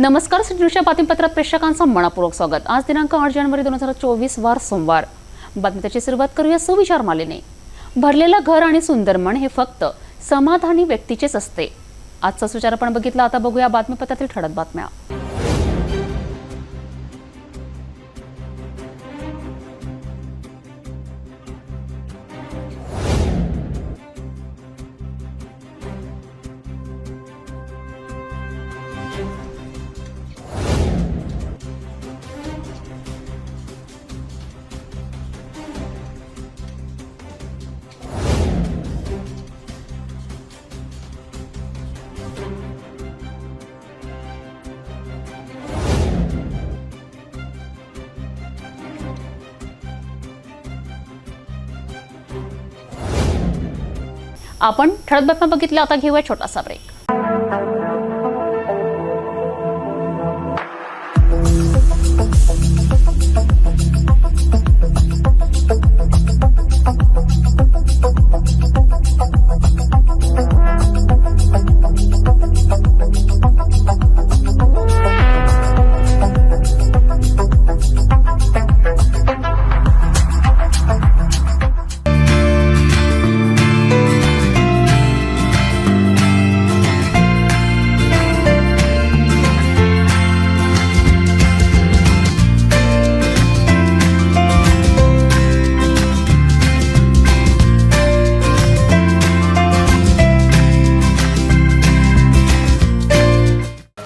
नमस्कार, सिटीच्या बातमीपत्रात प्रेक्षकांचं मनपूर्वक स्वागत। आज दिनांक 8 जानेवारी 2024 वार सोमवार। बातमीची सुरुवात करूया सुविचार मालेने। भरलेलं घर आणि सुंदर मन हे फक्त समाधानी व्यक्तीचेच असते। आजचा सुविचार आपण बघितला, आता बघूया बातमीपत्रातील ठळक बातम्या। आपण ठळक बातम्या बघितल्या, आता घेऊया छोटासा ब्रेक।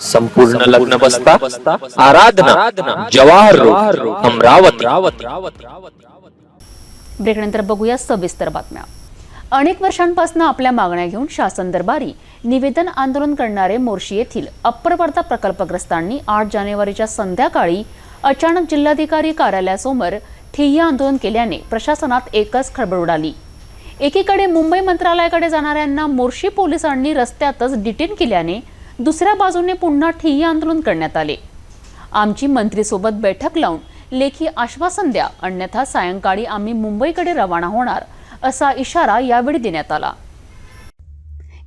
संपूर्ण लग्न बसता आराधना जवाहर रोड अमरावती। ब्रेकनंतर बघूया सविस्तर बातम्या। अनेक वर्षांपासून आपल्या मागण्या घेऊन शासन दरबारी निवेदन आंदोलन करणारे मोर्शी येथील अप्पर वर्धा प्रकल्पग्रस्तांनी 8 जानेवारीच्या संध्याकाळी अचानक जिल्हाधिकारी कार्यालयासमोर ठिय्या आंदोलन केल्याने प्रशासनात एकच खळबळ उडाली। एकीकडे मुंबई मंत्रालयाकडे जाणाऱ्यांना मोर्शी पोलिसांनी रस्त्यातच डिटेन केल्याने दुसऱ्या बाजूने पुन्हा ठिय्या आंदोलन करण्यात आले। आमची मंत्रीसोबत बैठक लावून लेखी आश्वासन द्या, अन्यथा सायंकाळी आम्ही मुंबईकडे रवाना होणार असा इशारा यावेळी देण्यात आला।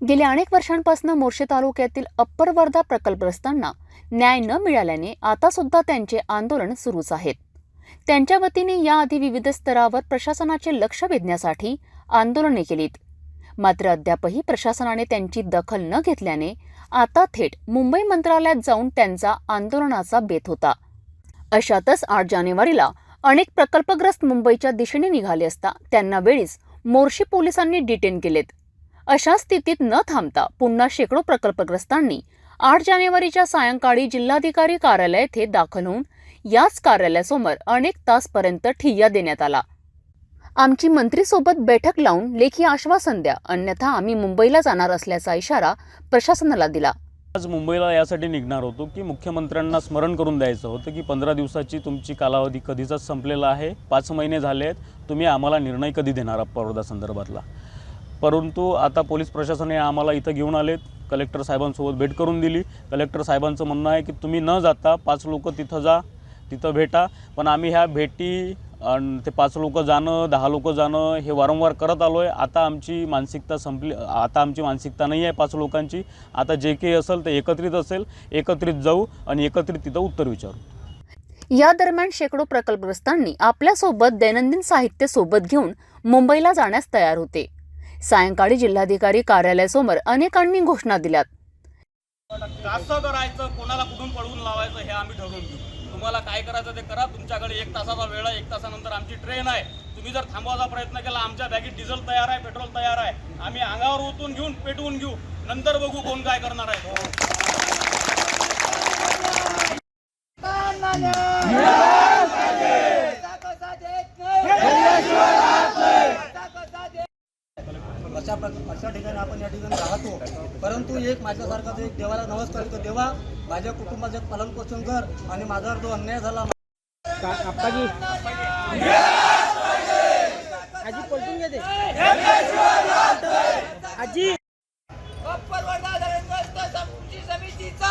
गेल्या अनेक वर्षांपासून मोर्शी तालुक्यातील अप्पर वर्धा प्रकल्पग्रस्तांना न्याय न मिळाल्याने आता सुद्धा त्यांचे आंदोलन सुरूच आहेत। त्यांच्या वतीने याआधी विविध स्तरावर प्रशासनाचे लक्ष वेधण्यासाठी आंदोलने केलीत, मात्र अद्यापही प्रशासनाने त्यांची दखल न घेतल्याने आता थेट मुंबई मंत्रालयात जाऊन त्यांचा आंदोलनाचा बेत होता। अशातच 8 जानेवारीला अनेक प्रकल्पग्रस्त मुंबईच्या दिशेने निघाले असता त्यांना वेळीच मोर्शी पोलिसांनी डिटेन केलेत। अशा स्थितीत न थांबता पुन्हा शेकडो प्रकल्पग्रस्तांनी 8 जानेवारीच्या सायंकाळी जिल्हाधिकारी कार्यालय येथे दाखल होऊन याच कार्यालयासमोर अनेक तासपर्यंत ठिय्या देण्यात आला। आमची मंत्रीसोबत बैठक लावून लेखी आश्वासन द्या, अन्यथा आम्ही मुंबईला जाणार असल्याचा इशारा प्रशासनाला दिला। आज मुंबईला यासाठी निघणार होतो की मुख्यमंत्र्यांना स्मरण करून द्यायचं होतं की 15 दिवसाची तुमची कालावधी कधीचाच संपलेला आहे। 5 महिने झाले आहेत, तुम्ही आम्हाला निर्णय कधी देणार अप्पर वर्धा संदर्भातला। परंतु आता पोलीस प्रशासनाने आम्हाला इथं घेऊन आलेत, कलेक्टर साहेबांसोबत भेट करून दिली। कलेक्टर साहेबांचं म्हणणं आहे की तुम्ही न जाता 5 लोक तिथं जा, तिथं भेटा, पण आम्ही ह्या भेटी ते 5 लोक जाणं 10 लोक जाणं हे वारंवार करत आलोय। आता आमची मानसिकता संपली, आता आमची मानसिकता नाही आहे 5 लोकांची। आता जे काही असेल ते एकत्रित असेल, एकत्रित जाऊ आणि एकत्रित तिथं उत्तर विचारू। या दरम्यान शेकडो प्रकल्पग्रस्तांनी आपल्यासोबत दैनंदिन साहित्य सोबत घेऊन मुंबईला जाण्यास तयार होते। सायंकाळी जिल्हाधिकारी कार्यालयासमोर अनेकांनी घोषणा दिल्यात। कसं करायचं, कोणाला कुठून पळवून लावायचं हे आम्ही ठरवून घेऊ। तुम्हाला काय करायचं ते करा, तुमच्याकडे 1 तासाचा वेळ आहे, 1 तासानंतर आमची ट्रेन आहे। तुम्ही जर थांबवायचा प्रयत्न केला, आमच्या बॅगेत डिझेल तयार आहे, पेट्रोल तयार आहे, आम्ही अंगावर ओतून घेऊन पेटवून घेऊ, नंतर बघू कोण काय करणार आहे। अशा ठिकाणी आपण या ठिकाणी राहतो, परंतु एक माझ्यासारखा एक देवाला नमस्कार करतो, देवा माझ्या कुटुंबाचं पालन पोषण कर आणि माझ्यावर जो अन्याय झाला आजी पलटून घेते आजी। अप्पर वर्धा धरणग्रस्त कृषी समितीचा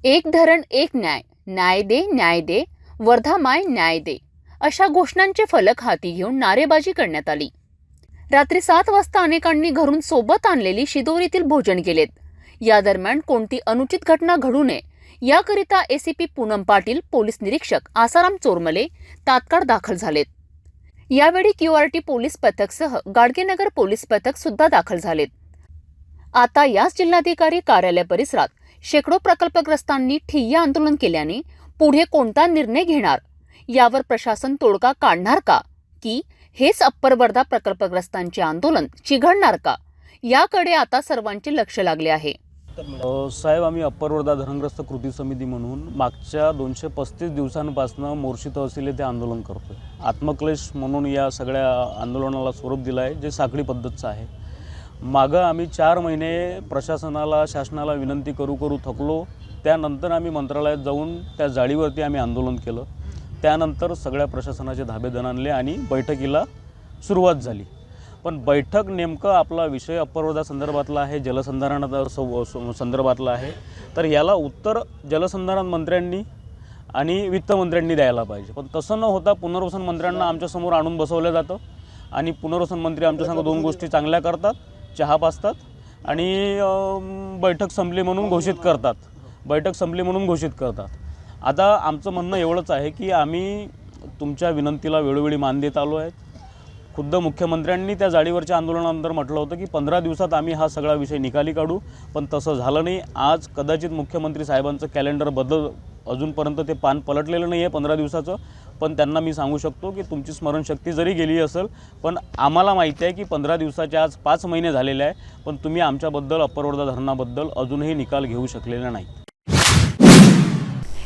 एक धरण एक न्याय, न्याय दे, वर्धा माय न्याय दे अशा घोषणांचे फलक हाती घेऊन नारेबाजी करण्यात आली. रात्री 7 वाजता अनेकांनी घरून सोबत आणलेली शिदोरीतील भोजन केलेत. या दरम्यान कोणती अनुचित घटना घडू नये याकरिता एसीपी पूनम पाटील, पोलीस निरीक्षक आसाराम चोरमले तात्काळ दाखल झालेत. यावेळी क्यूआरटी पोलीस पथकसह गाडगेनगर पोलीस पथक सुद्धा दाखल झालेत. आता याच जिल्हाधिकारी कार्यालय परिसरात शेकडो प्रकल्पग्रस्तांनी ठिय्या आंदोलन केल्याने पुढे कोणता निर्णय घेणार यावर प्रशासन तोडगा काढणार का, की हेच अप्पर वर्धा प्रकल्पग्रस्तांचे आंदोलन चिघळणार का, याकडे आता सर्वांचे लक्ष लागले आहे. साहेब, आम्ही अप्पर वर्धा धरणग्रस्त कृती समिती म्हणून मागच्या 235 दिवसांपासून मोर्शी तहसील येथे आंदोलन करतोय. आत्मक्लेश म्हणून या सगळ्या आंदोलनाला स्वरूप दिलं आहे, जे साखळी पद्धतचं आहे. मागं आम्ही 4 महिने प्रशासनाला, शासनाला विनंती करू थकलो. त्यानंतर आम्ही मंत्रालयात जाऊन त्या जाळीवरती आम्ही आंदोलन केलं. त्यानंतर सगळ्या प्रशासनाचे धाबे दणाणले आणि बैठकीला सुरुवात झाली. पण बैठक नेमकं आपला विषय अप्पर वर्धा संदर्भातला आहे, जलसंधारण संदर्भातला आहे. तर याला उत्तर जलसंधारण मंत्र्यांनी आणि वित्तमंत्र्यांनी द्यायला पाहिजे. पण तसं न होता पुनर्वसन मंत्र्यांना आमच्यासमोर आणून बसवलं जातं आणि पुनर्वसन मंत्री आमच्यासंग 2 गोष्टी चांगल्या करतात, चहा पाजतात आणि बैठक संपली म्हणून घोषित करतात. आता आमचं म्हणणं एवढंच आहे की आम्ही तुमच्या विनंतीला वेळोवेळी मान देत आलो आहे. खुद्द मुख्यमंत्र्यांनी त्या जाळीवरच्या आंदोलनानंतर म्हटलं होतं की 15 दिवसात आम्ही हा सगळा विषय निकाली काढू, पण तसं झालं नाही. आज कदाचित मुख्यमंत्री साहेबांचं कॅलेंडर अजूनपर्यंत ते पान पलटलेलं नाही आहे 15 दिवसाचं. पण त्यांना मी सांगू शकतो की तुमची स्मरणशक्ती जरी गेली असेल, पण आम्हाला माहिती आहे की 15 दिवसाचे आज 5 महिने झालेले आहे, पण तुम्ही आमच्याबद्दल, अप्पर वर्धा धरणाबद्दल अजूनही निकाल घेऊ शकलेला नाही.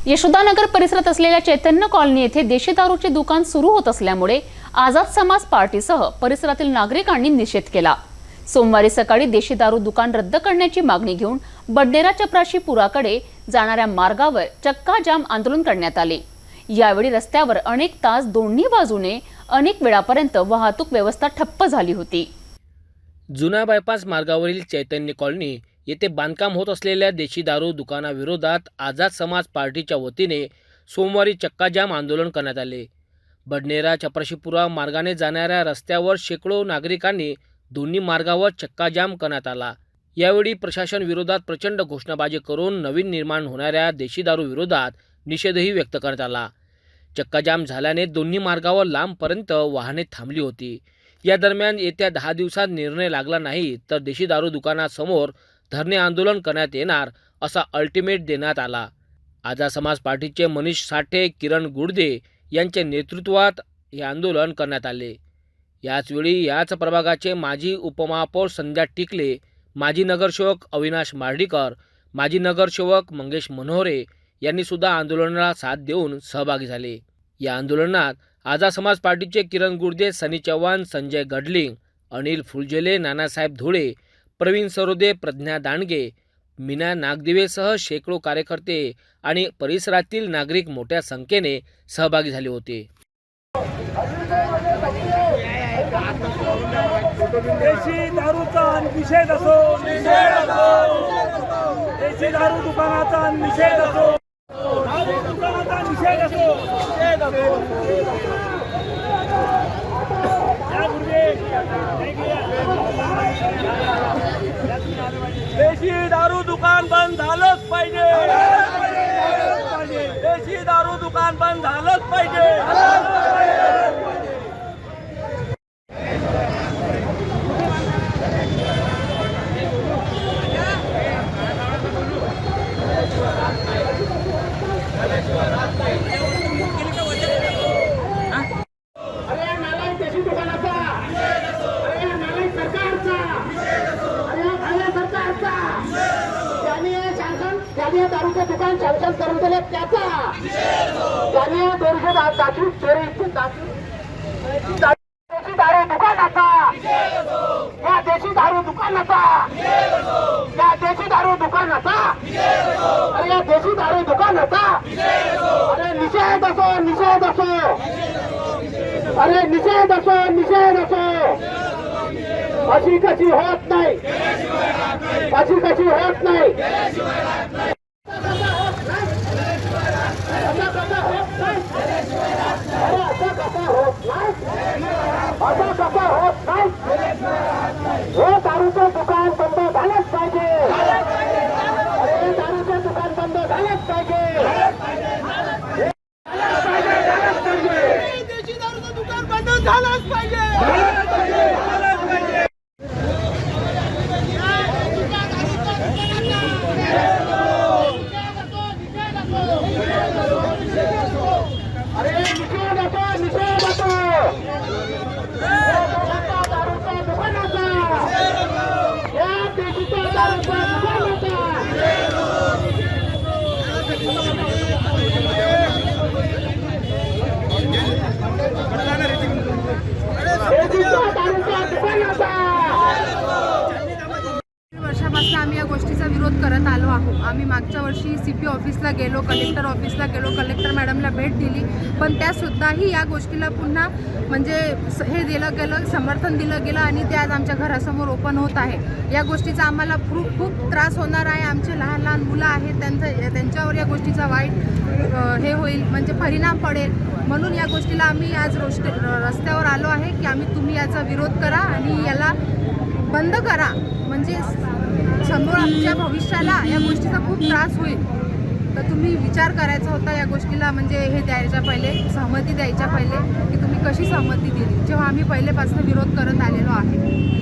यशोदानगर परिसरात असलेल्या चैतन्य कॉलनी येथे देशी दारूचे दुकान सुरू होत असल्यामुळे आझाद समाज पार्टीसह परिसरातील नागरिकांनी निषेध केला. सोमवारी सकाळी देशी दारू दुकान रद्द करण्याची मागणी घेऊन बडनेरा चपराशीपुराकडे जाणाऱ्या मार्गावर चक्का जाम आंदोलन करण्यात आले. यावेळी रस्त्यावर अनेक तास दोन्ही बाजूने अनेक वेळापर्यंत वाहतूक व्यवस्था ठप्प झाली होती. जुना बायपास मार्गावरील चैतन्य कॉलनी येथे बांधकाम होत असलेल्या देशी दारू दुकानाविरोधात आझाद समाज पार्टीच्या वतीने सोमवारी चक्काजाम आंदोलन करण्यात आले. बडनेरा चपराशीपुरा मार्गाने जाणाऱ्या रस्त्यावर शेकडो नागरिकांनी दोन्ही मार्गावर चक्काजाम करण्यात आला. यावेळी प्रशासन विरोधात प्रचंड घोषणाबाजी करून नवीन निर्माण होणाऱ्या देशी दारू विरोधात निषेधही व्यक्त करण्यात आला. चक्काजाम झाल्याने दोन्ही मार्गावर लांबपर्यंत वाहने थांबली होती. या दरम्यान येत्या 10 दिवसात निर्णय लागला नाही तर देशी दारू दुकानासमोर धरणे आंदोलन करण्यात येणार असा अल्टिमेट देण्यात आला. आझाद समाज पार्टीचे मनीष साठे, किरण गुडदे यांच्या नेतृत्वात हे आंदोलन करण्यात आले. याचवेळी याच प्रभागाचे माजी उपमहापौर संध्या टिकले, माजी नगरसेवक अविनाश मार्डीकर, माजी नगरसेवक मंगेश मनोहरे यांनी सुद्धा आंदोलनाला साथ देऊन सहभागी झाले. या आंदोलनात आझाद समाज पार्टीचे किरण गुडदे, सनी चव्हाण, संजय गडलिंग, अनिल फुलझेले, नानासाहेब धुळे, प्रवीण सरोदे, प्रज्ञा दांडगे, मीना नागदिवेसह शेकडो कार्यकर्ते आणि परिसरातील नागरिक मोठ्या संख्येने सहभागी झाले होते. देशी दारूचा निषेध असो, देशी दारू दुकानाचा निषेध असो, दारू दुकानाचा निषेध असो. देशी दारू दुकान बंद झालंच पाहिजे. देशी दारू दुकान बंद झालंच पाहिजे. दारूचे दुकान शासन करून दिले त्याचा त्याने 200 चोरी देशी दारू दुकानाचा, या देशी दारू दुकानाचा, या देशी दारू दुकानाचा, अरे या देशी दारू दुकानाचा, अरे निषेध असो, निषेध असो, अरे निषेध असो, निषेध असो. अशी कशी होत नाही, अशी कशी होत नाही. गोष्टीचा विरोध करत आलो आहोत. आम्ही मागच्या वर्षी CP ऑफिसला गेलो, कलेक्टर ऑफिसला गेलो, कलेक्टर मॅडमला भेट दिली, पण त्यासुद्धाही या गोष्टीला पुन्हा म्हणजे हे दिलं गेलं, समर्थन दिलं गेलं आणि ते आज आमच्या घरासमोर ओपन होत आहे. या गोष्टीचा आम्हाला खूप त्रास होणार आहे. आमचे लहान लहान मुलं आहेत, त्यांच्यावर या गोष्टीचा वाईट हे होईल, म्हणजे परिणाम पडेल. म्हणून या गोष्टीला आम्ही आज रस्त्यावर आलो आहे की तुम्ही याचा विरोध करा आणि याला बंद करा, म्हणजे समोर आमच्या भविष्याला या गोष्टीचा खूप त्रास होईल. तर तुम्ही विचार करायचा होता या गोष्टीला, म्हणजे हे द्यायच्या पहिले, सहमती द्यायच्या पहिले की तुम्ही कशी सहमती दिली, जेव्हा आम्ही पहिलेपासून विरोध करत आलेलो आहे.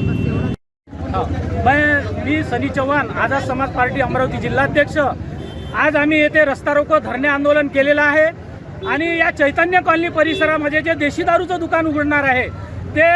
बस एवढं. मी सनी चव्हाण, आझाद समाज पार्टी अमरावती जिल्हाध्यक्ष. आज आम्ही येथे रस्ता रोको धरणे आंदोलन केलेलं आहे आणि या चैतन्य कॉलनी परिसरामध्ये जे देशी दारूचं दुकान उघडणार आहे ते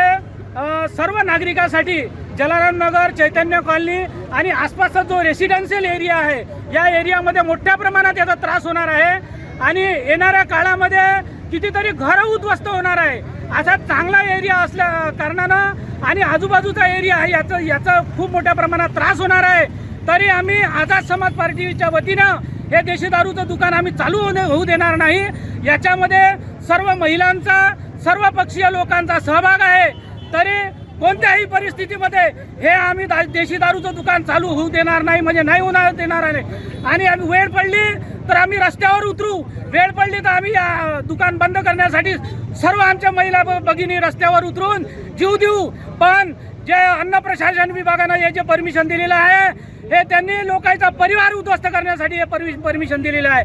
सर्व नागरिकांसाठी जलाराम नगर, चैतन्य कॉलनी आणि आसपासचा जो रेसिडेन्शियल एरिया आहे या एरियामध्ये मोठ्या प्रमाणात याचा त्रास होणार आहे आणि येणाऱ्या काळामध्ये कितीतरी घरं उद्ध्वस्त होणार आहे. असा चांगला एरिया असल्या कारणानं आणि आजूबाजूचा एरिया आहे याचा खूप मोठ्या प्रमाणात त्रास होणार आहे. तरी आम्ही आझाद समाज पार्टीच्या वतीनं हे देशी दारूचं दुकान आम्ही चालू होऊ देणार नाही. याच्यामध्ये सर्व महिलांचा, सर्व पक्षीय लोकांचा सहभाग आहे. तरी कोणत्याही परिस्थितीमध्ये हे आम्ही देशी दारूचं दुकान चालू होऊ देणार नाही, म्हणजे नाही होणार देणार आहे. आणि आम्ही वेळ पडली तर आम्ही रस्त्यावर उतरू, वेळ पडली तर आम्ही या दुकान बंद करण्यासाठी सर्व आमच्या महिला भगिनी रस्त्यावर उतरून जीव देऊ. पण जे अन्न प्रशासन विभागानं हे जे परमिशन दिलेलं आहे हे त्यांनी लोकांचा परिवार उद्ध्वस्त करण्यासाठी हे परमिशन दिलेलं आहे.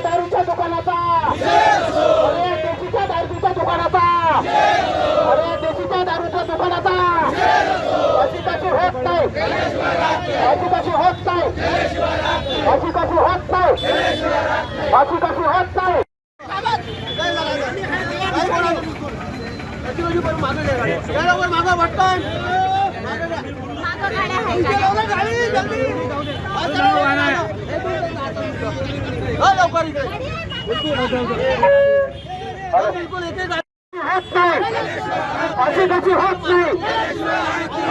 दारूच्या दुकानाचा, देशीच्या दारूच्या दुकानाचा, देशीच्या दारूच्या दुकानाचा अशी कशी होत नाही, अशी कशी होत नाही, अशी कशी होत नाही, अशी कशी होत नाही. मागं वाटतं अशी कशी होत नाही,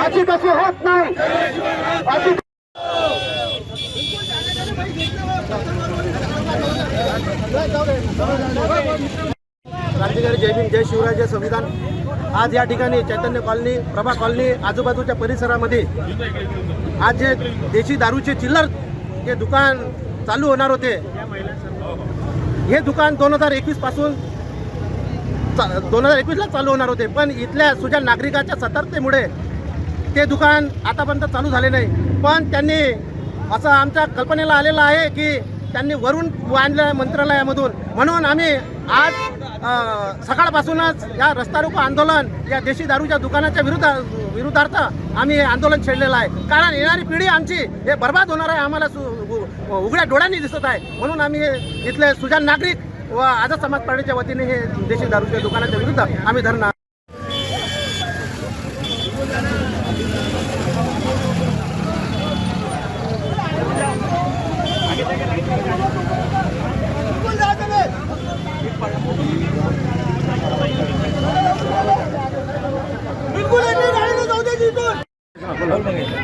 अशी कशी होत नाही, अशी क्रांतिकारी जय भीम, जय शिवराय, जय संविधान. आज या ठिकाणी चैतन्य कॉलनी, प्रभा कॉलनी, आजूबाजूच्या परिसरामध्ये आज जे देशी दारूचे चिल्लर हे दुकान चालू होणार होते, हे दुकान 2021 पासून 2021ला चालू होणार होते. पण इथल्या सुजाण नागरिकाच्या सतर्कतेमुळे ते दुकान आतापर्यंत चालू झाले नाही. पण त्यांनी असं आमच्या कल्पनेला आलेलं आहे की त्यांनी वरून आणलं मंत्रालयामधून, म्हणून आम्ही आज सकाळपासूनच या रस्ता रोको आंदोलन या देशी दारूच्या दुकानाच्या विरोधार्थ आम्ही आंदोलन छेडलेलं आहे. कारण येणारी पिढी आमची हे बर्बाद होणार आहे, आम्हाला उघड्या डोळ्यांनी दिसत आहे. म्हणून आम्ही हे इथले सुजाण नागरिक व आझाद समाज पार्टीच्या वतीने हे देशी दारूच्या दुकानाच्या विरुद्ध आम्ही धरणं.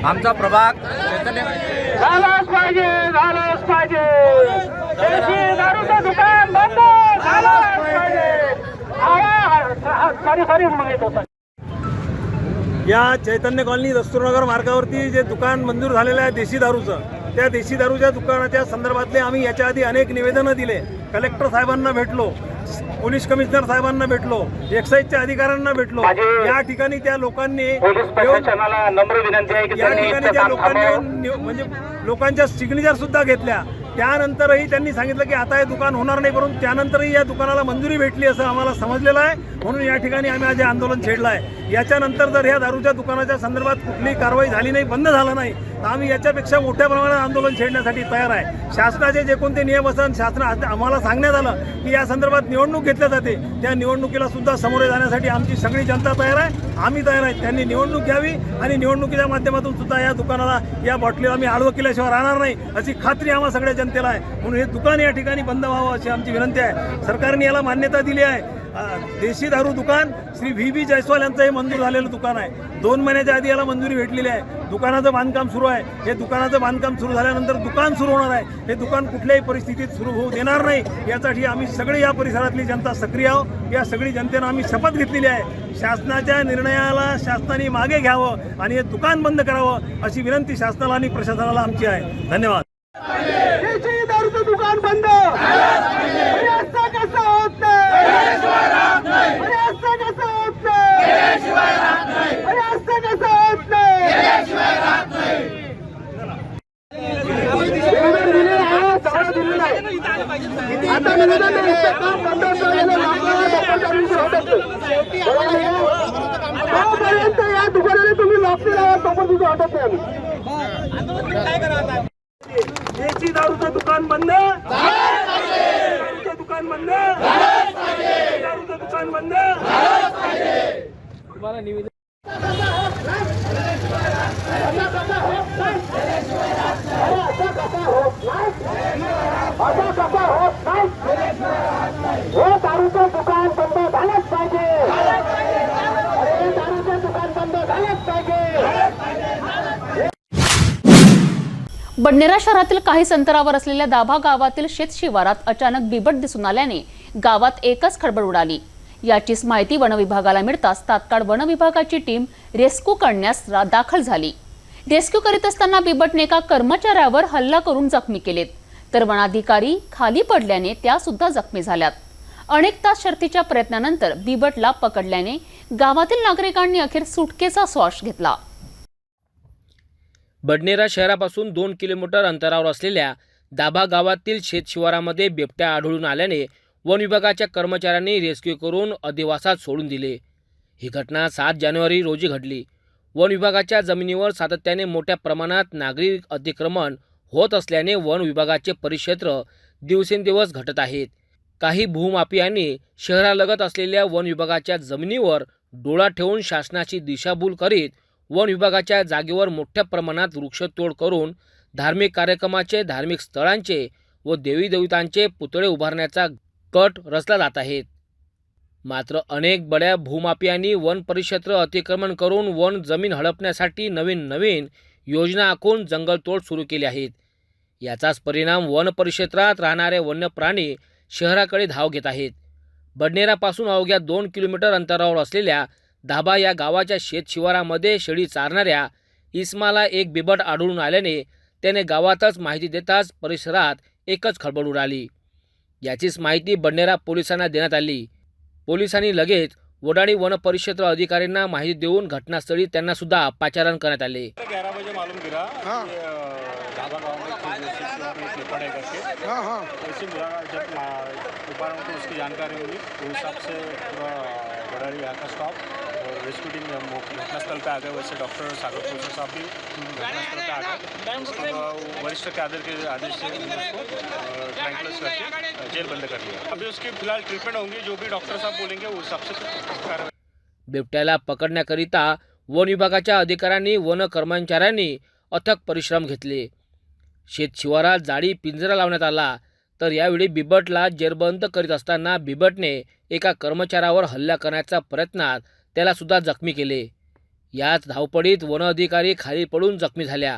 आमचा प्रभाग झालाच पाहिजे, झालाच पाहिजे, देशी दारूचं दुकान बंद झालाच पाहिजे. या चैतन्य कॉलनी दस्तूरनगर मार्गावरती जे दुकान मंजूर झालेलं आहे देशी दारूचं, त्या देशी दारूच्या दुकानाच्या संदर्भातले आम्ही याच्या आधी अनेक निवेदनं दिले. कलेक्टर साहेबांना भेटलो, पोलीस कमिशनर साहेबांना भेटलो, एक्साईजच्या अधिकाऱ्यांना भेटलो. या ठिकाणी त्या लोकांनी नम्र विनंती आहे या ठिकाणी त्या लोकांनी म्हणजे लोकांच्या सिग्नेचर सुद्धा घेतल्या. त्यानंतरही त्यांनी सांगितलं की आता हे दुकान होणार नाही, परंतु त्यानंतरही या दुकानाला मंजुरी भेटली असं आम्हाला समजलेलं आहे. म्हणून या ठिकाणी आम्ही आज आंदोलन छेडलं आहे. याच्यानंतर जर या दारूच्या दुकानाच्या संदर्भात कुठलीही कारवाई झाली नाही, बंद झालं नाही, तर आम्ही याच्यापेक्षा मोठ्या प्रमाणात आंदोलन छेडण्यासाठी तयार आहे. शासनाचे जे कोणते नियम असन, शासन आम्हाला सांगण्यात आलं की या संदर्भात निवडणूक घेतल्या जाते, त्या निवडणुकीला सुद्धा सामोरे जाण्यासाठी आमची सगळी जनता तयार आहे, आम्ही तयार आहे. त्यांनी निवडणूक घ्यावी आणि निवडणुकीच्या माध्यमातून सुद्धा या दुकानाला, या बॉटलीला आम्ही आडवं केल्याशिवाय राहणार नाही अशी खात्री आम्हा सगळ्या जनतेला आहे. म्हणून हे दुकान या ठिकाणी बंद व्हावं अशी आमची विनंती आहे. सरकारने याला मान्यता दिली आहे. देशी दारू दुकान श्री व्ही जयस्वाल यांचं हे मंजूर झालेलं दुकान आहे. 2 महिन्याच्या आधी याला मंजुरी भेटलेली आहे. दुकानाचं बांधकाम सुरू आहे. हे दुकानाचं बांधकाम सुरू झाल्यानंतर दुकान सुरू होणार आहे. हे दुकान कुठल्याही परिस्थितीत सुरू होऊ देणार नाही. यासाठी आम्ही सगळे या परिसरातली जनता सक्रिय आहोत. या सगळी जनतेनं आम्ही शपथ घेतलेली आहे. शासनाच्या निर्णयाला शासनाने मागे घ्यावं आणि हे दुकान बंद करावं अशी विनंती शासनाला आणि प्रशासनाला आमची आहे. धन्यवाद. देशी दारूचं दुकान बंद. अरे असं कसं होत नाही. अरे असं कसं होत नाही. अरे असं कसं होत नाही. निवेदन दिलेलं आहे, सगळं दिलेलं आहे. आता निवेदन द्यायचं काम बंद झालेलं तोपर्यंत या दुकानाने तुम्ही लॉक केला तोपर्यंत हटत नाही. देशी दारूचं दुकान बंद. दारूचं दुकान बंद. दारूचं दुकान बंद. तुम्हाला निवेदन असं कसं होत नाही. हे दारूचं दुकान बंद झालंच पाहिजे. अरे दारूचं दुकान बंद झालंच पाहिजे. बडनेरा शहरातील काही अंतरावर असलेल्या दाभा गावातील शेत शिवारात अचानक बिबट दिसून आल्याने गावात एकच खळबळ उडाली. याचीच माहिती वन विभागाला मिळताच तात्काळ वन विभागाची टीम रेस्क्यू करण्यास दाखल झाली. रेस्क्यू करीत असताना बिबटने एका कर्मचाऱ्यावर हल्ला करून जखमी केलेत, तर वनाधिकारी खाली पडल्याने त्या सुद्धा जखमी झाल्यात. अनेक तास शर्थीच्या प्रयत्नानंतर बिबटला पकडल्याने गावातील नागरिकांनी अखेर सुटकेचा श्वास घेतला. बडनेरा शहरापासून 2 किलोमीटर अंतरावर असलेल्या दाभा गावातील शेत शिवारामध्ये बिबट्या आढळून आल्याने वन विभागाच्या कर्मचाऱ्यांनी रेस्क्यू करून अधिवासात सोडून दिले. ही घटना 7 जानेवारी रोजी घडली. वन विभागाच्या जमिनीवर सातत्याने मोठ्या प्रमाणात नागरी अतिक्रमण होत असल्याने वन विभागाचे परिक्षेत्र दिवसेंदिवस घटत आहेत. काही भूमाफियांनी शहरालगत असलेल्या वन विभागाच्या जमिनीवर डोळा ठेवून शासनाची दिशाभूल करीत वन विभागाच्या जागेवर मोठ्या प्रमाणात वृक्षतोड करून धार्मिक कार्यक्रमाचे, धार्मिक स्थळांचे व देवी देवतांचे पुतळे उभारण्याचा कट रचला जात आहेत. मात्र अनेक बड्या भूमाफियांनी वन परिक्षेत्र अतिक्रमण करून वन जमीन हडपण्यासाठी नवीन योजना आखून जंगलतोड सुरू केली आहेत. याचाच परिणाम वन परिक्षेत्रात राहणारे वन्य प्राणी शहराकडे धाव घेत आहेत. बडनेरापासून अवघ्या 2 किलोमीटर अंतरावर असलेल्या दाभा या गावाच्या शेत शिवारामध्ये शेळी चारणाऱ्या इस्माला एक बिबट आढळून आल्याने त्याने गावातच माहिती देताच परिसरात एकच खळबळ उडाली. याचीच माहिती बडनेरा पोलिसांना देण्यात आली. पोलिसांनी लगेच वडाळी वन परिक्षेत्र अधिकाऱ्यांना माहिती देऊन घटनास्थळी त्यांना सुद्धा पाचारण करण्यात आले. 11 बजे मालूम गिरा दाभा गाँव में लेपर्ड है करके. ऐसे जब दोपहर में तो उसकी जानकारी मिली, उस हिसाब से पूरा बड़ाड़ी यहाँ का स्टॉप और रेस्क्यू टीम घटनास्थल पे आ गए. वैसे डॉक्टर सागर पोषण साहब भी घटनास्थल पे आ गए. वरिष्ठ के आदेश से ट्रैंकुलस करके जेल बंद कर लिया. अभी उसकी फिलहाल ट्रीटमेंट होंगी. जो भी डॉक्टर साहब बोलेंगे उस हिसाब से कार्रवाई. बिबट्याला पकडण्याकरिता वन विभागाच्या अधिकाऱ्यांनी, वन कर्मचाऱ्यांनी अथक परिश्रम घेतले. शेत शिवारात जाळी पिंजरा लावण्यात आला, तर यावेळी बिबटला जेरबंद करीत असताना बिबटने एका कर्मचाऱ्यावर हल्ला करण्याच्या प्रयत्नात त्याला सुद्धा जखमी केले. याच धावपडीत वन अधिकारी खाली पडून जखमी झाल्या.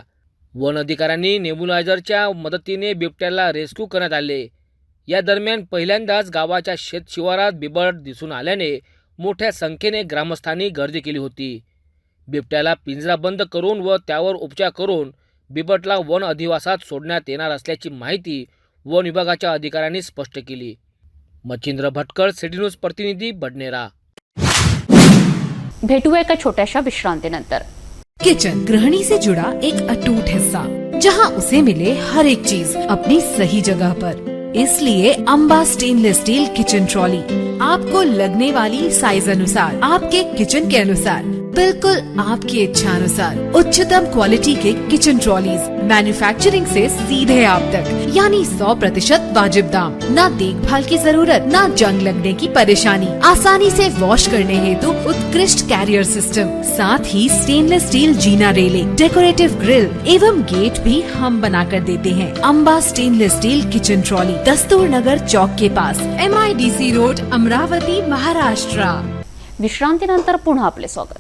वन अधिकाऱ्यांनी नेब्युलायझरच्या मदतीने बिबट्याला रेस्क्यू करण्यात आले. या दरम्यान पहिल्यांदाच गावाच्या शेत शिवारात बिबट दिसून आल्याने मोठ्या संख्येने ग्रामस्थांनी गर्दी केली होती. बिबट्याला पिंजराबंद करून व त्यावर उपचार करून बिबटला वन अधिवासात सोडण्यात येणार असल्याची माहिती वन विभागाच्या अधिकाऱ्यांनी स्पष्ट केली. मच्छिंद्र भटकळ, सिटी न्यूज प्रतिनिधी, बडनेरा. भेटूया एका छोट्याशा विश्रांतीनंतर. किचन गृहिणी से जुड़ा एक अटूट हिस्सा, जहां उसे मिले हर एक चीज अपनी सही जगह पर. इसलिए Amba stainless steel kitchen trolley आपको लगने वाली साइज अनुसार, आपके किचन के अनुसार बिल्कुल आपकी इच्छा अनुसार उच्चतम क्वालिटी के किचन ट्रॉलीज मैन्युफैक्चरिंग से सीधे आप तक, यानी 100% वाजिब दाम, ना देखभाल की जरूरत, ना जंग लगने की परेशानी, आसानी से वॉश करने हेतु उत्कृष्ट कैरियर सिस्टम, साथ ही स्टेनलेस स्टील जीना रेलिंग, डेकोरेटिव ग्रिल एवं गेट भी हम बना कर देते हैं। Amba stainless steel kitchen trolley, Dastur Nagar चौक के पास, MIDC रोड, अमरावती, महाराष्ट्र। विश्रांतीनंतर पुन्हा आपले स्वागत।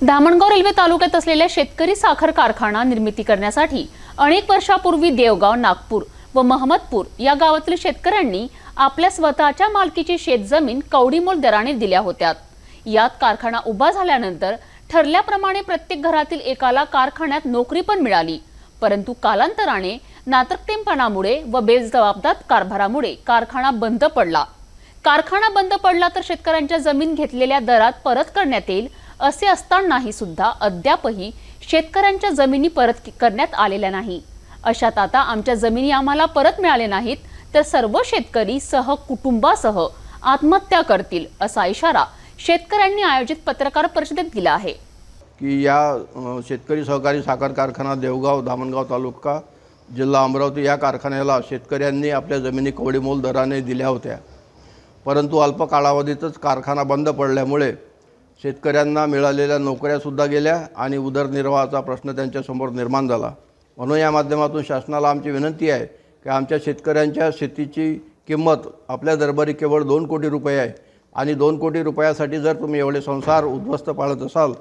धामणगाव रेल्वे तालुक्यात असलेल्या शेतकरी साखर कारखाना निर्मिती करण्यासाठी अनेक वर्षापूर्वी देवगाव, नागपूर व महमदपूर या गावातील शेतकऱ्यांनी आपल्या स्वतःच्या मालकीची शेतजमीन कवडीमोल दराने दिल्या होत्या। यात कारखाना उभा झाल्यानंतर ठरल्याप्रमाणे प्रत्येक घरातील एकाला कारखान्यात नोकरी पण मिळाली, परंतु कालांतराने नातर्कतेपणामुळे व बेजबाबदार कारभारामुळे कारखाना बंद पडला। कारखाना बंद पडला तर शेतकऱ्यांच्या जमीन घेतलेल्या दरात परत करण्यात येईल असे असतानाही सुद्धा अद्यापही शेतकऱ्यांच्या जमिनी परत करण्यात आलेल्या नाही। अशात आता आमच्या जमिनी आम्हाला परत मिळाले नाहीत तर सर्व शेतकरी कुटुंबासह आत्महत्या करतील असा इशारा शेतकऱ्यांनी आयोजित पत्रकार परिषदेत दिला आहे। की या शेतकरी सहकारी साखर कारखाना देवगाव, धामणगाव तालुका, जिल्हा अमरावती या कारखान्याला शेतकऱ्यांनी आपल्या जमिनी कवडीमोल दराने दिल्या होत्या, परंतु अल्प कालावधीतच कारखाना बंद पडल्यामुळे शेतकऱ्यांना मिळालेल्या नोकऱ्यासुद्धा गेल्या आणि उदरनिर्वाहाचा प्रश्न त्यांच्यासमोर निर्माण झाला। म्हणून या माध्यमातून शासनाला आमची विनंती आहे की आमच्या शेतकऱ्यांच्या शेतीची किंमत आपल्या दरबारी केवळ 2 कोटी रुपये आहे आणि 2 कोटी रुपयासाठी जर तुम्ही एवढे संसार उद्ध्वस्त पाळत असाल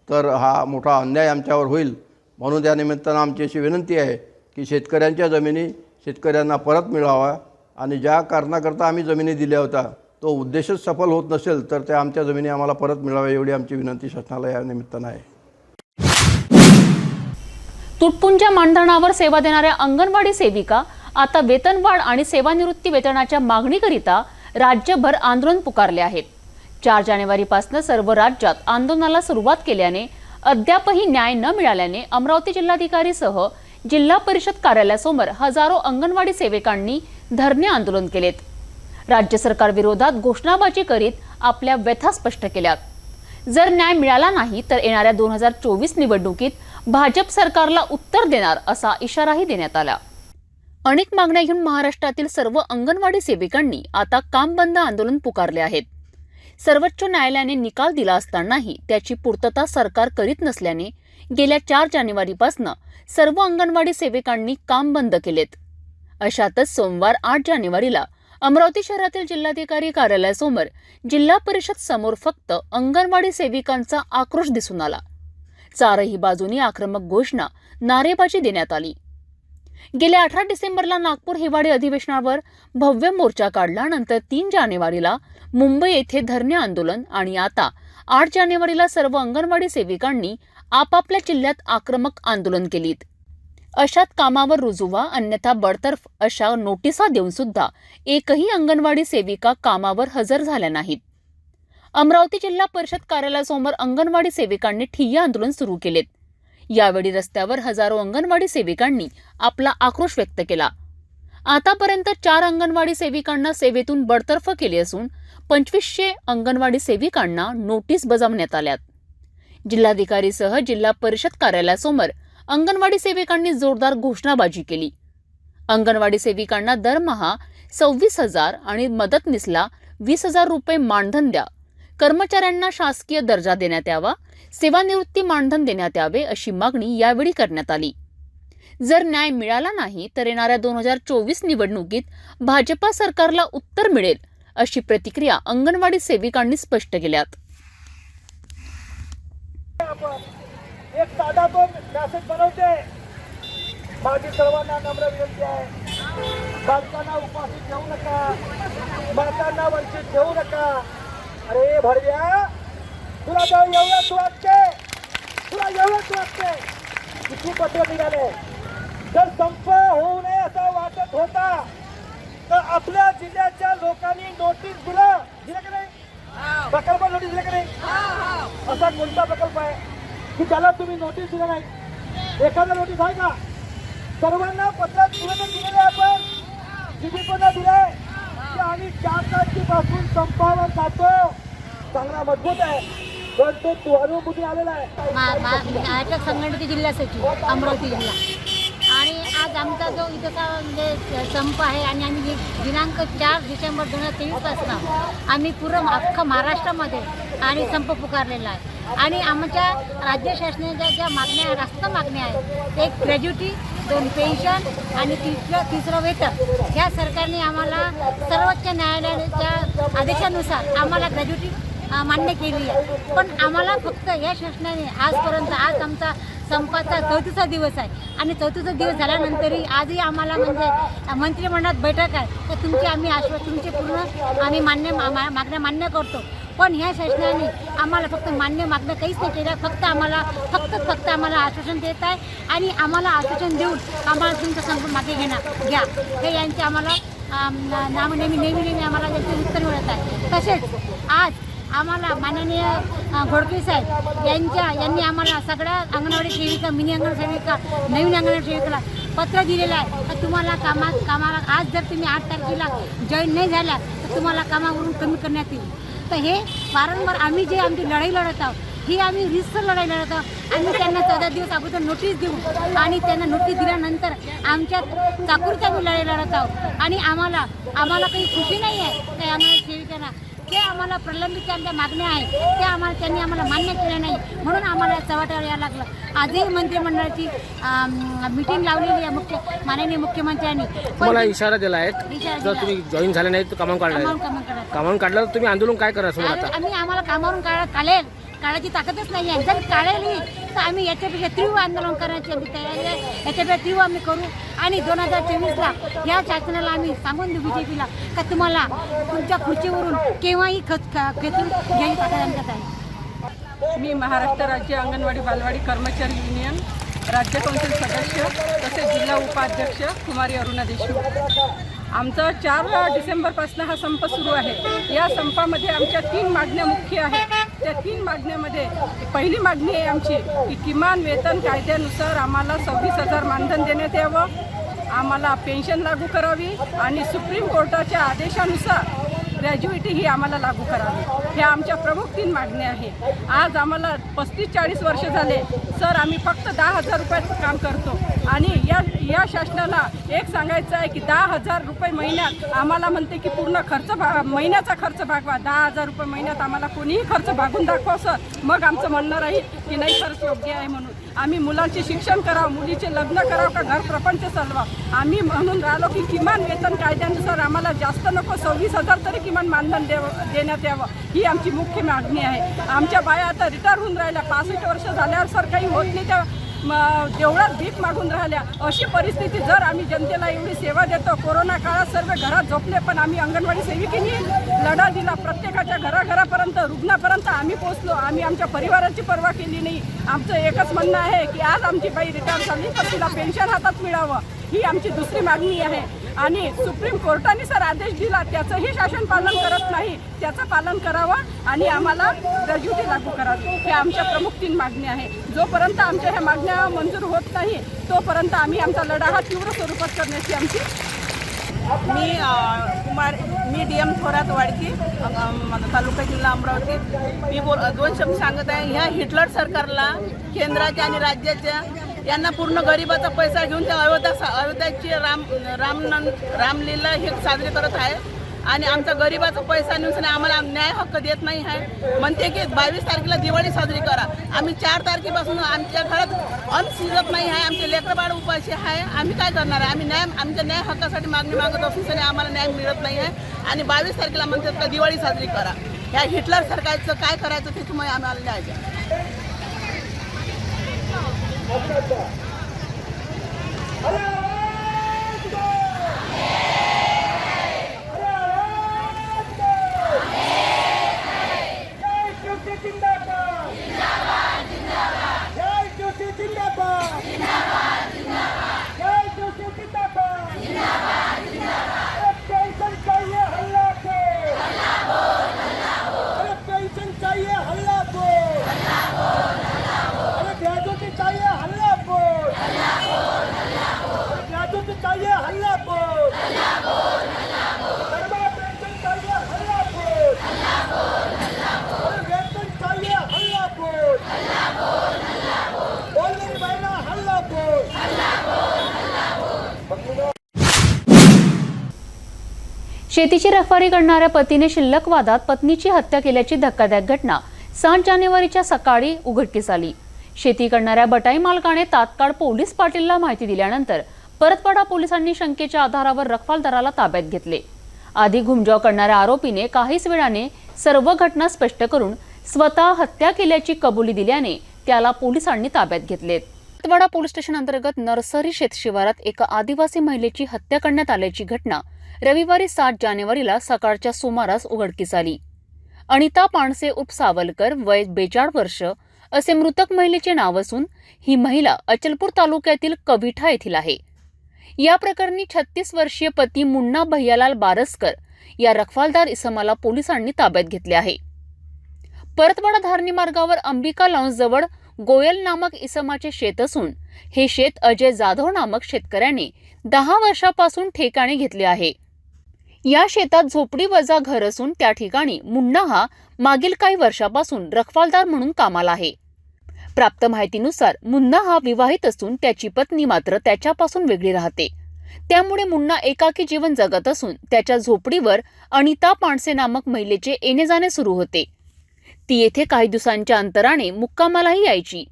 तर हा मोठा अन्याय आमच्यावर होईल। म्हणून त्या निमित्तानं आमची अशी विनंती आहे की शेतकऱ्यांच्या जमिनी शेतकऱ्यांना परत मिळावा आणि ज्या कारणाकरता आम्ही जमिनी दिल्या होत्या तो उद्देशच सफल होत नसेल तर त्या आमच्या जमिनी आम्हाला परत मिळाव्या एवढी आमची विनंती शासनाला या निमित्तानं आहे। तुटपुंज्या मानधनावर सेवा देणाऱ्या अंगणवाडी सेविका आता वेतनवाढ आणि सेवानिवृत्ती वेतनाच्या मागणीकरिता राज्यभर आंदोलन पुकारले आहेत। 4 जानेवारीपासून सर्व राज्यात आंदोलनाला सुरुवात केल्याने अद्यापही न्याय न मिळाल्याने अमरावती जिल्हाधिकारीसह जिल्हा परिषद कार्यालयासमोर हजारो अंगणवाडी सेविकांनी धरणे आंदोलन केलेत। राज्य सरकार विरोधात घोषणाबाजी करीत आपल्या व्यथा स्पष्ट केल्यात। जर न्याय मिळाला नाही तर येणाऱ्या 2024 निवडणुकीत भाजप सरकारला उत्तर देणार असा इशाराही देण्यात आला। अनेक मागण्या घेऊन महाराष्ट्रातील सर्व अंगणवाडी सेविकांनी आता काम बंद आंदोलन पुकारले आहेत। सर्वोच्च न्यायालयाने निकाल दिला असतानाही त्याची पूर्तता सरकार करीत नसल्याने गेल्या 4 जानेवारीपासून सर्व अंगणवाडी सेविकांनी काम बंद केलेत। अशातच सोमवार 8 जानेवारीला अमरावती शहरातील जिल्हाधिकारी कार्यालयासमोर जिल्हा परिषद समोर फक्त अंगणवाडी सेविकांचा आक्रोश दिसून आला। चारही बाजूनी आक्रमक घोषणा, नारेबाजी देण्यात आली। गेल्या 18 डिसेंबरला नागपूर हिवाळी अधिवेशनावर भव्य मोर्चा काढला, नंतर 3 जानेवारीला मुंबई येथे धरणे आंदोलन आणि आता 8 जानेवारीला सर्व अंगणवाडी सेविकांनी आपापल्या जिल्ह्यात आक्रमक आंदोलन केलीत। अशात कामावर रुजू व्हा अन्यथा बडतर्फ अशा नोटिसा देऊन सुद्धा एकही अंगणवाडी सेविका कामावर हजर झाल्या नाहीत। अमरावती जिल्हा परिषद कार्यालयासमोर अंगणवाडी सेविकांनी ठिय्या आंदोलन सुरू केलेत। यावेळी रस्त्यावर हजारो अंगणवाडी सेविकांनी आपला आक्रोश व्यक्त केला। आतापर्यंत 4 अंगणवाडी सेविकांना सेवेतून बडतर्फ केले असून 2500 अंगणवाडी सेविकांना नोटीस बजावण्यात आल्यात। जिल्हाधिकारीसह जिल्हा परिषद कार्यालयासमोर अंगणवाडी सेविकांनी जोरदार घोषणाबाजी केली। अंगणवाडी सेविकांना दरमहा 26,000 आणि मदतनीसला 20,000 रुपये मानधन द्या, कर्मचाऱ्यांना शासकीय दर्जा देण्यात यावा, सेवानिवृत्ती मानधन देण्यात यावे अशी मागणी यावेळी करण्यात आली। जर न्याय मिळाला नाही तर येणाऱ्या 2024 निवडणुकीत भाजपा सरकारला उत्तर मिळेल अशी प्रतिक्रिया अंगणवाडी सेविकांनी स्पष्ट केल्यात। एक साधा तो मॅसेज बनवते, माझी सर्वांना नम्र विनंती आहे, बालकांना उपाशी ठेवू नका, मातांना वंचित ठेवू नका। अरे भडव्या, तुला जाऊ एवढंच वाटते, किती पत्र निघाले। जर संप होऊ नये असं वाटत होता तर आपल्या जिल्ह्याच्या लोकांनी नोटीस दिलं की नाही? प्रकल्प नोटीस दिलं की नाही? असा कोणता प्रकल्प आहे की त्याला तुम्ही नोटीस दिलं नाही? एखादा नोटीस आहे का? सर्वांना पत्रात निवेदन दिलेले आपण जीडीपीला दिलंय की आम्ही 4 तारखेपासून संपावर जातो। चांगला मजबूत आहे, अटक संघटनेचे जिल्हा सचिव अमरावती जिल्हा. आणि आज आमचा जो इथंचा म्हणजे संप आहे आणि आम्ही दिनांक 4 डिसेंबर 2023 पासून आम्ही पूर्ण अख्खा महाराष्ट्रामध्ये आणि संप पुकारलेला आहे. आणि आमच्या राज्य शासनाच्या ज्या मागण्या रास्त मागण्या आहेत, एक ग्रॅज्युटी, 2 पेन्शन आणि तिसरं वेतन. ह्या सरकारने आम्हाला सर्वोच्च न्यायालयाच्या आदेशानुसार आम्हाला ग्रॅज्युटी मान्य केली आहे. पण आम्हाला फक्त या शासनाने आजपर्यंत, आज आमचा संपाचा 34वा दिवस आहे आणि 34वा दिवस झाल्यानंतरही आजही आम्हाला म्हणजे मंत्रिमंडळात बैठक आहे तर तुमचे पूर्ण आम्ही मागण्या मान्य करतो. पण ह्या शासनाने आम्हाला फक्त मागणं काहीच नाही केलं. फक्त आम्हाला आश्वासन देत आहे आणि आम्हाला आश्वासन देऊन आम्हाला तुमचं संपूर्ण मागे घ्या हे यांचे आम्हाला नेहमी आम्हाला त्यांचे उत्तर मिळत आहे. तसेच आज आम्हाला माननीय घोडके साहेब यांनी आम्हाला सगळ्या अंगणवाडी सेविका, मिनी अंगणवाडी सेविका, नवीन अंगणवाडी सेविकाला पत्र दिलेलं आहे तर तुम्हाला कामाला आज जर तुम्ही 8 तारखेला जॉईन नाही झाल्या तर तुम्हाला कामावरून कमी करण्यात येईल. तर हे वारंवार आम्ही जे आमची लढाई लढत आहोत ही आम्ही रितसर लढाई लढत आहोत. आम्ही त्यांना 14 दिवस अगोदर नोटीस देऊ आणि त्यांना नोटीस दिल्यानंतर आमच्या चाकूरची आम्ही लढाई लढत आहोत. आणि आम्हाला काही खुशी नाही आहे त्या अंगणवाडी सेविकांना. ते आम्हाला प्रलंबित आमच्या मागण्या आहेत त्या त्यांनी आम्हाला मान्य केल्या नाही म्हणून आम्हाला चव्हाट्यावर यायला लागलं. आजही मंत्रिमंडळाची मीटिंग लावलेली आहे माननीय मुख्यमंत्र्यांनी. तुम्हाला इशारा दिला आहे जर तुम्ही जॉईन झाले नाही तर कामावून काढलं तर तुम्ही आंदोलन काय करा? आम्हाला कामावरून काढायची ताकदच नाही आहे. जर काढली तर आम्ही याच्यापेक्षा तीव्र आंदोलन करण्याची आमची तयारी आहे. याच्यापेक्षा तीव्र आम्ही करू आणि 2024ला या शासनाला आम्ही सांगून देऊ BJPला का तुम्हाला तुमच्या खुर्चीवरून केव्हाही खेचून घ्यायची ताकद आमच्यात आहे. मी महाराष्ट्र राज्य अंगणवाडी बालवाडी कर्मचारी युनियन राज्य कौन्सिल सदस्य तसेच जिल्हा उपाध्यक्ष कुमारी अरुणा देशमुख. आमचा 4 डिसेंबरपासून हा संप सुरू आहे. या संपामध्ये आमच्या 3 मागण्या मुख्य आहेत. त्या 3 मागण्यामध्ये पहिली मागणी आहे आमची की किमान वेतन कायद्यानुसार आम्हाला 26,000 मानधन देण्यात यावं, आम्हाला पेन्शन लागू करावी आणि सुप्रीम कोर्टाच्या आदेशानुसार ग्रॅज्युइटी ही आम्हाला लागू करावी. ह्या आमच्या प्रमुख 3 मागण्या आहेत. आज आम्हाला 35-40 वर्ष झाले सर, आम्ही फक्त 10,000 रुपयाचं काम करतो आणि या शासनाला एक सांगायचं आहे की 10,000 रुपये महिन्यात आम्हाला म्हणते की पूर्ण महिन्याचा खर्च भागवा. 10,000 रुपये महिन्यात आम्हाला कोणीही खर्च भागून दाखवा सर, मग आमचं म्हणणं राहील की नाही खर्च योग्य आहे म्हणून. आम्ही मुलांचे शिक्षण करावं, मुलीचे लग्न करावं का घर प्रपंच चालवा. आम्ही म्हणून राहिलो की किमान वेतन कायद्यानुसार आम्हाला जास्त नको 26,000 तरी किमान मानधन देण्यात यावं. ही आमची मुख्य मागणी आहे. आमच्या बाया आता रिटायर होऊन राहिल्या, 65 वर्ष झाल्यावर सर काही होत नाही त्या जेवढ्याच भीक मागून राहिल्या. अशी परिस्थिती जर आम्ही जनतेला एवढी सेवा देतो, कोरोना काळात सर्व घरात झोपले पण आम्ही अंगणवाडी सेविकेनी लढा दिला. प्रत्येकाच्या घराघरापर्यंत रुग्णापर्यंत आम्ही पोहोचलो. आम्ही आमच्या परिवाराची पर्वा केली नाही. आमचं एकच म्हणणं आहे की आज आमची बाई रिटायर झाली तर तिला पेन्शन हातात मिळावं, ही आमची दुसरी मागणी आहे. आणि सुप्रीम कोर्टाने सर आदेश दिला त्याचंही शासन पालन करत नाही, त्याचं पालन करावं आणि आम्हाला ग्रॅज्युइटी लागू करावी. हे आमच्या प्रमुख 3 मागण्या आहे. जोपर्यंत आमच्या ह्या मागण्या मंजूर होत नाही तोपर्यंत आम्ही आमचा लढा हा तीव्र स्वरूपात करण्याची आमची. मी DM थोरात वाडकी, तालुका जिल्हा अमरावती. मी 2 शब्द सांगत आहे. ह्या हिटलर सरकारला केंद्राच्या आणि राज्याच्या यांना पूर्ण गरिबाचा पैसा घेऊन त्या अयोध्याची रामलीला हे साजरी करत आहे आणि आमचा गरिबाचा पैसा नेऊन आम्हाला न्याय हक्क देत नाही आहे. म्हणते की 22 तारखेला दिवाळी साजरी करा. आम्ही 4 तारखेपासून आमच्या घरात अन्न शिजत नाही आहे, आमचे लेकरबाळ उपाशी आहे. आम्ही काय करणार आहे? आम्ही आमच्या न्याय हक्कासाठी मागणी मागत असून आम्हाला न्याय मिळत नाही आहे आणि 22 तारखेला म्हणतात का दिवाळी साजरी करा. ह्या हिटलर सरकारचं काय करायचं ते तुम्ही आम्हाला न्याय द्या. शेतीची रखवारी करणाऱ्या पतीने शिल्लक वादात पत्नीची हत्या केल्याची धक्कादायक घटना 7 जानेवारीच्या सकाळी उघडकीस आली. शेती करणाऱ्या बटाई मालकाने तात्काळ पोलीस पाटीलला माहिती दिल्यानंतर परतवाडा पोलिसांनी शंकेच्या आधारावर रखवालदाराला ताब्यात घेतले. आधी घुमजाव करणाऱ्या आरोपीने काहीच वेळाने सर्व घटना स्पष्ट करून स्वतः हत्या केल्याची कबुली दिल्याने त्याला पोलिसांनी ताब्यात घेतले. परतवाडा पोलीस स्टेशन अंतर्गत नर्सरी शेतशिवारात एका आदिवासी महिलेची हत्या करण्यात आल्याची घटना रविवारी 7 जानेवारीला सकाळच्या सुमारास उघडकीस आली. अनिता पाणसे उर्फ सावलकर, वय 42 वर्ष असे मृतक महिलेचे नाव असून ही महिला अचलपूर तालुक्यातील कविठा येथील आहे. या प्रकरणी 36 वर्षीय पती मुन्ना भैयालाल बारसकर या रखवालदार इसमाला पोलिसांनी ताब्यात घेतले आहे. परतवाडा धारणी मार्गावर अंबिका लॉन्स जवळ गोयल नामक इसमाचे शेत असून हे शेत अजय जाधव नामक शेतकऱ्याने 10 वर्षापासून ठेकाणे घेतले आहे. या शेतात झोपडी वजा घर असून त्या ठिकाणी मुन्ना हा मागील काही वर्षापासून रखवालदार म्हणून कामाला आहे. प्राप्त माहितीनुसार मुन्ना हा विवाहित असून त्याची पत्नी मात्र त्याच्यापासून वेगळी राहते. त्यामुळे मुन्ना एकाकी जीवन जगत असून त्याच्या झोपडीवर अनिता पाणसे नामक महिलेचे येणे जाणे सुरू होते. ती येथे काही दिवसांच्या अंतराने मुक्कामालाही यायची.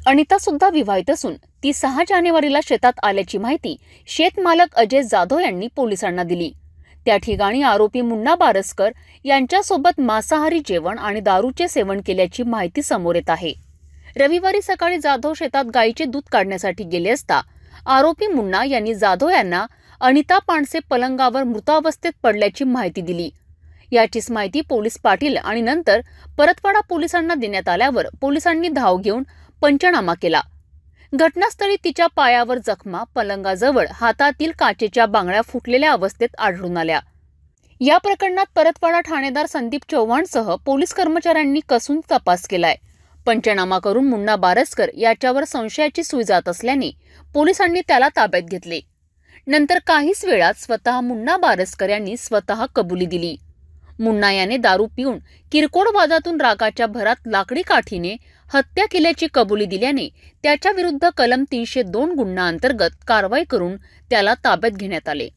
अनिता सुद्धा विवाहित असून ती 6 जानेवारीला शेतात आल्याची माहिती शेतमालक अजय जाधव यांनी पोलिसांना दिली. त्या ठिकाणी आरोपी मुन्ना बारसकर यांच्यासोबत मांसाहारी जेवण आणि दारूचे सेवन केल्याची माहिती समोर येत आहे. रविवारी सकाळी जाधव शेतात गायीचे दूध काढण्यासाठी गेले असता आरोपी मुन्ना यांनी जाधव यांना अनिता पाणसे पलंगावर मृतावस्थेत पडल्याची माहिती दिली. याचीच माहिती पोलीस पाटील आणि नंतर परतवाडा पोलिसांना देण्यात आल्यावर पोलिसांनी धाव घेऊन पंचनामा केला. घटनास्थळी तिच्या पायावर जखमा, पलंगाजवळ हातातील काचेच्या बांगड्या फुटलेल्या अवस्थेत आढळून आल्या. या प्रकरणात परतवाडा ठाणेदार संदीप चव्हाणसह पोलीस कर्मचाऱ्यांनी कसून तपास केलाय. पंचनामा करून मुन्ना बारसकर याच्यावर संशयाची सुई जात असल्याने पोलिसांनी त्याला ताब्यात घेतले. नंतर काहीच वेळात स्वतः मुन्ना बारसकर यांनी स्वतः कबुली दिली. मुन्ना याने दारू पिऊन किरकोळ वादातून रागाच्या भरात लाकडी काठीने हत्या केल्याची कबुली दिल्याने त्याच्या विरुद्ध कलम 302 गुन्हा अंतर्गत कारवाई करून त्याला ताब्यात घेण्यात आले.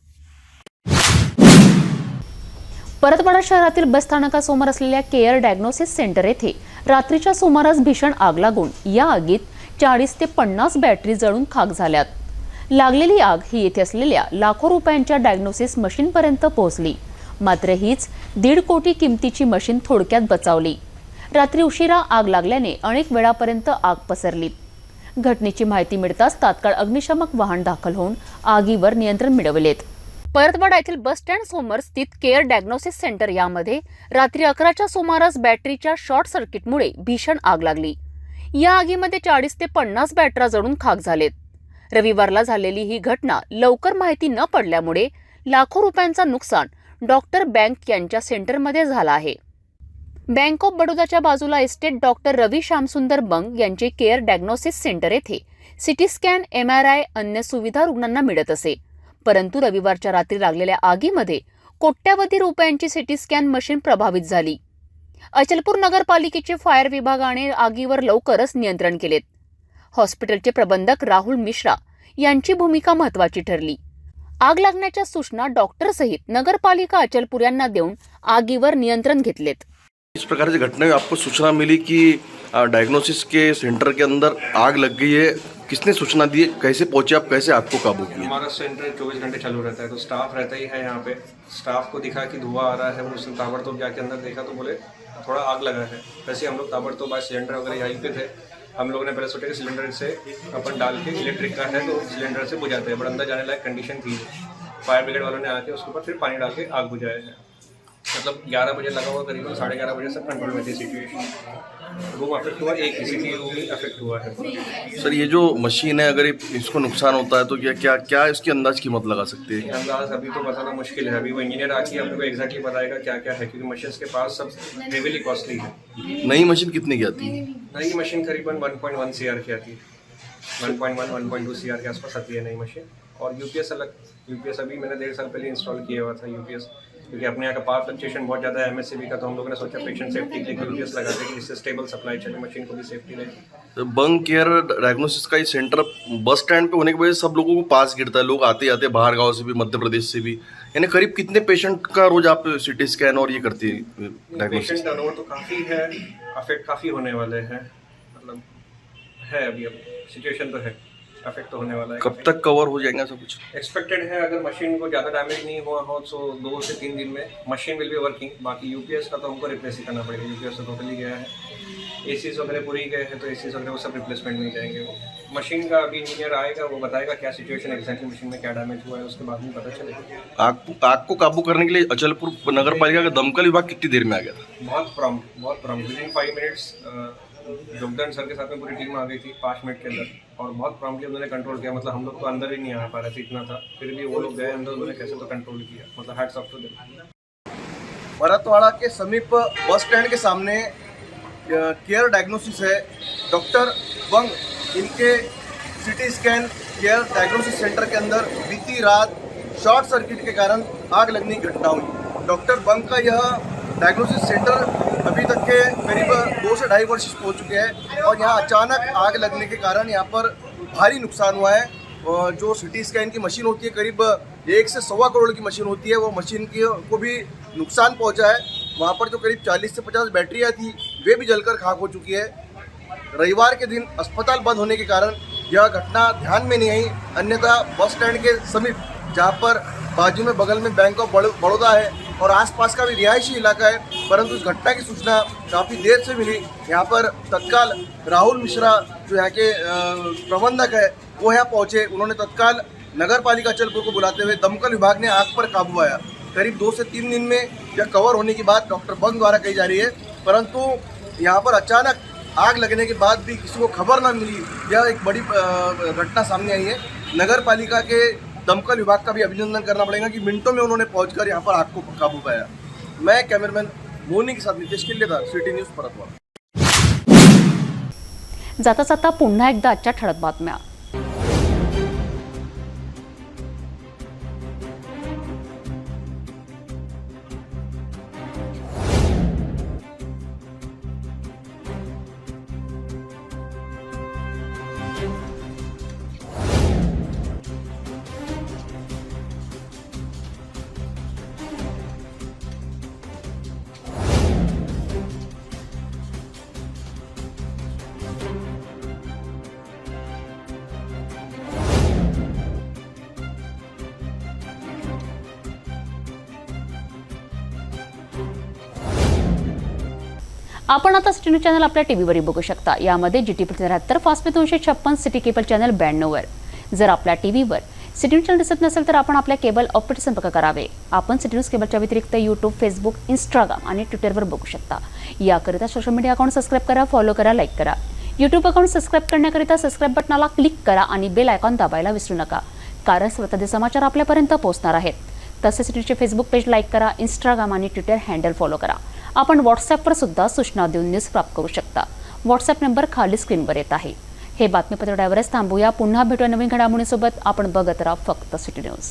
परतवाडा शहरातील बसस्थानकासमोर असलेल्या केअर डायग्नोसिस सेंटर येथे रात्रीच्या सुमारास भीषण आग लागून या आगीत 40 ते 50 बॅटरी जळून खाक झाल्यात. लागलेली आग ही येथे असलेल्या लाखो रुपयांच्या डायग्नोसिस मशीनपर्यंत पोहोचली. मात्र हीच 1.5 कोटी किमतीची मशीन थोडक्यात बचावली. रात्री उशिरा आग लागल्याने अनेक वेळापर्यंत आग पसरली. घटनेची माहिती मिळताच तात्काळ अग्निशमक वाहन दाखल होऊन आगीवर नियंत्रण मिळवलेत. परतवाडा येथील बस स्टँड समोर स्थित केअर डायग्नोसिस सेंटर यामध्ये रात्री 11च्या सुमारास बॅटरीच्या शॉर्ट सर्किटमुळे भीषण आग लागली. या आगीमध्ये 40 ते 50 बॅटऱ्या जळून खाक झालेत. रविवारला झालेली ही घटना लवकर माहिती न पडल्यामुळे लाखो रुपयांचा नुकसान डॉक्टर बँक यांच्या सेंटरमध्ये झाला आहे. बँक ऑफ बडोदाच्या बाजूला एस्टेट डॉक्टर रवी श्यामसुंदर बंग यांचे केअर डायग्नोसिस सेंटर येथे सिटी स्कॅन, MRI अन्य सुविधा रुग्णांना मिळत असे. परंतु रविवारच्या रात्री लागलेल्या आगीमध्ये कोट्यावधी रुपयांची सिटी स्कॅन मशीन प्रभावित झाली. अचलपूर नगरपालिकेचे फायर विभागाने आगीवर लवकरच नियंत्रण केलेत. हॉस्पिटलचे प्रबंधक राहुल मिश्रा यांची भूमिका महत्त्वाची ठरली. आग लागण्याच्या सूचना डॉक्टर सहित नगरपालिका अचलपूर यांना देऊन आगीवर नियंत्रण घेतलेत. इस प्रकार की घटना में आपको सूचना मिली कि डायग्नोसिस के सेंटर के अंदर आग लग गई है, किसने सूचना दी, कैसे पहुंचे आप, कैसे आग को काबू किया? हमारा सेंटर 24 घंटे चालू रहता है, तो स्टाफ रहता ही है यहाँ पे. स्टाफ को दिखा कि धुआं आ रहा है, वो उसने ताबड़तोड़ जाके अंदर देखा तो बोले थोड़ा आग लगा है. वैसे हम लोग ताबड़तोड़ बाद सिलेंडर वगैरह यहीं पे थे. हम लोगों ने पहले सोचा कि सिलेंडर से अपन डाल के, इलेक्ट्रिक का है तो सिलेंडर से बुझाते हैं, बट अंदर जाने लायक कंडीशन थी. फायर ब्रिगेड वालों ने आके उसके ऊपर फिर पानी डाल के आग बुझाया है. मतलब 11 बजे लगा हुआ, करीबन 11:30 बजे से कंट्रोल में थी सिचुएशन. रूम अफेक्ट हुआ, एक किसी की रूम ही अफेक्ट हुआ है. सर ये जो मशीन है, अगर इसको नुकसान होता है तो क्या क्या इसकी अंदाज कीमत लगा सकते हैं? अंदाज अभी तो बताना मुश्किल है. अभी वो इंजीनियर आके हम लोग को एग्जैक्टली बताएगा क्या क्या है, क्योंकि मशीन के पास सब हेवीली कॉस्टली है. नई मशीन कितने की आती है? नई मशीन करीबन 1.1 CR की आती है. 1.1-1.2 CR के आसपास आती है नई मशीन. और यूपीएस अलग. यूपीएस अभी मैंने 1.5 साल पहले इंस्टॉल किया हुआ था. यूपीएस क्योंकि अपने यहाँ का पावर फ्लक्चुएशन बहुत ज़्यादा है MSCB का, तो हम लोगों ने सोचा पेशेंट सेफ्टी के लिए यूपीएस लगा दें कि जिससे स्टेबल सप्लाई चले, मशीन को भी सेफ्टी रहे। तो बंग केयर डायग्नोसिस का ये सेंटर बस स्टैंड पे होने की वजह से सब लोगों को पास गिरता है, लोग आते आते बाहर गांव से भी, मध्य प्रदेश से भी। यानी करीब कितने पेशेंट का रोज आप CT स्कैन और ये करती है डायग्नोसिस? पेशेंट टर्नओवर तो काफ़ी है, अफेक्ट काफ़ी होने वाले हैं, मतलब है अभी अब सिचुएशन तो है, अफेक्ट तो होने वाला है। कब तक कवर हो जाएगा सब कुछ? एक्सपेक्टेड है अगर मशीन को ज़्यादा डैमेज नहीं हुआ हो तो 2 से 3 दिन में मशीन विल बी वर्किंग। बाकी यूपीएस का तो हमको रिप्लेस ही करना पड़ेगा, यूपीएस तो टोटली गया है, एसीज वगैरह पूरी गए हैं, तो एसीज वगैरह वो सब रिप्लेसमेंट में जाएंगे। वो मशीन का अभी इंजीनियर आएगा, वो बताएगा क्या सिचुएशन एग्जैक्टली मशीन में क्या डैमेज हुआ है, उसके बाद में पता चलेगा। आग को काबू करने के लिए अचलपुर नगर पालिका का दमकल विभाग कितनी देर में आ गया था? बहुत prompt within 5 minutes Jogdand sir के साथ में पूरी टीम आ गई थी 5 मिनट के अंदर, और बहुत प्रॉम्प्टली उन्होंने कंट्रोल किया। मतलब हम लोग तो अंदर ही नहीं आ पा रहे थे, इतना था, फिर भी वो लोग गए अंदर, उन्होंने कैसे तो कंट्रोल किया, मतलब hats off to them. Bharatwada के समीप बस स्टैंड के सामने केयर डायग्नोसिस है, डॉक्टर बंग, इनके CT scan care diagnosis centre के अंदर बीती रात शॉर्ट सर्किट के कारण आग लगने की घटना हुई। डॉक्टर बंग का यह डायग्नोसिस सेंटर अभी तक के करीब 2 से 2.5 वर्ष हो चुके हैं, और यहाँ अचानक आग लगने के कारण यहाँ पर भारी नुकसान हुआ है। जो CT स्कैन की मशीन होती है, करीब 1 से 1.25 करोड़ की मशीन होती है, वो मशीन को भी नुकसान पहुँचा है। वहाँ पर जो करीब 40 से 50 बैटरियाँ थी, वे भी जलकर खाक हो चुकी है। रविवार के दिन अस्पताल बंद होने के कारण यह घटना ध्यान में नहीं आई, अन्यथा बस स्टैंड के समीप, जहाँ पर बाजू में बगल में बैंक ऑफ बड़ौदा है और आसपास का भी रिहायशी इलाका है, परंतु इस घटना की सूचना काफ़ी देर से मिली। यहाँ पर तत्काल राहुल मिश्रा, जो यहाँ के प्रबंधक है, वो यहाँ पहुँचे। उन्होंने तत्काल नगर पालिका अचलपुर को बुलाते हुए दमकल विभाग ने आग पर काबू आया। करीब 2 से 3 दिन में यह कवर होने की बात डॉक्टर बंग द्वारा कही जा रही है, परंतु यहाँ पर अचानक आग लगने के बाद भी किसी को खबर न मिली, यह एक बड़ी घटना सामने आई है। नगर पालिका के दमकल विभाग का भी अभिनंदन करना पड़ेगा कि मिनटों में उन्होंने पहुंचकर यहाँ पर आग को काबू पाया। मैं कैमरामैन मोनी के साथ नितेश किल्लेदार, सिटी न्यूज परतवाड़ा। जाता जाता पुन्हा एकदा आजच्या ठळक बातम्या। आपण आता सिटी न्यूज चॅनल आपल्या टीव्हीवरही बघू शकता। यामध्ये GTP 73 fast 256 city cable channel 92 वर। जर आपल्या टीव्हीवर सिटी न्यूज चॅनल दिसत नसेल तर आपण आपल्या केबल ऑपरेटर संपर्क करावे। आपण सिटी न्यूज केबलच्या व्यतिरिक्त YouTube, Facebook, Instagram आणि ट्विटरवर बघू शकता। याकरिता सोशल मीडिया अकाउंट सबस्क्राइब करा, फॉलो करा, लाईक करा। YouTube अकाउंट सबस्क्राइब करण्याकरिता सबस्क्राइब बटनाला क्लिक करा आणि बेल आयकॉन दाबायला विसरू नका, कारण स्वतःचे समाचार आपल्यापर्यंत पोहोचणार आहेत। तसेच सिटी न्यूजचे फेसबुक पेज लाईक करा, Instagram आणि ट्विटर हँडल फॉलो करा। आपण व्हॉट्सॲपवर सुद्धा सूचना देऊन न्यूज प्राप्त करू शकता। व्हॉट्सॲप नंबर खाली स्क्रीनवर येत आहे। हे बातमीपत्र डायव्हरच थांबूया, पुन्हा भेटूया नवीन घडामोडींसोबत। आपण बघत राहा फक्त सिटी न्यूज।